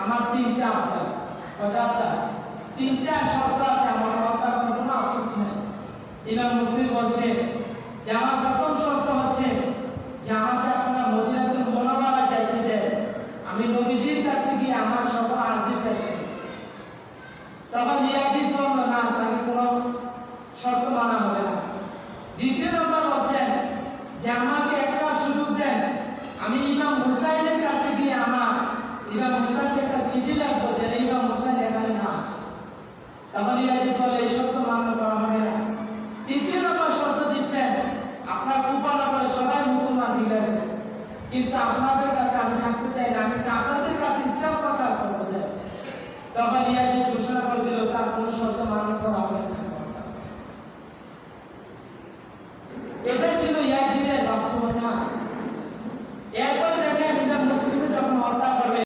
আমার তিনটা আবদার। কয়টা আবদার? তিনটা শর্ত আছে। আমার আবদার কোনো আফসোস নেই। ইমাম মুফতি বলছে যে আমার প্রথম শর্ত হচ্ছে যে আমাকে আপনারা মদিনাতুল মুনাওয়ারা যাইতে দেন, আমি নবীজির কাছ থেকে আমার সকল আরজি পেশ করি। তখন ইয়াজিদ বলল না, তাকে কোনো শর্ত মানা হবে না। দ্বিতীয় নম্বর হচ্ছেন যে আমাকে একটা সুযোগ দেন, আমি ইমাম হুসাইনের কাছে গিয়ে আমার ইমাম হুসাইনকে একটা চিঠি লিখবো যে ইমাম হুসাইন এখানে না আসে। তখন ইয়াজিদ বলে এই শর্ত মান্য করা হবে না। তৃতীয় নম্বর শর্ত দিচ্ছেন আপনার কুফা নগরে সবাই মুসলমান ঠিক আছে, কিন্তু আপনাদের কাছে আমি থাকতে চাই না, আমি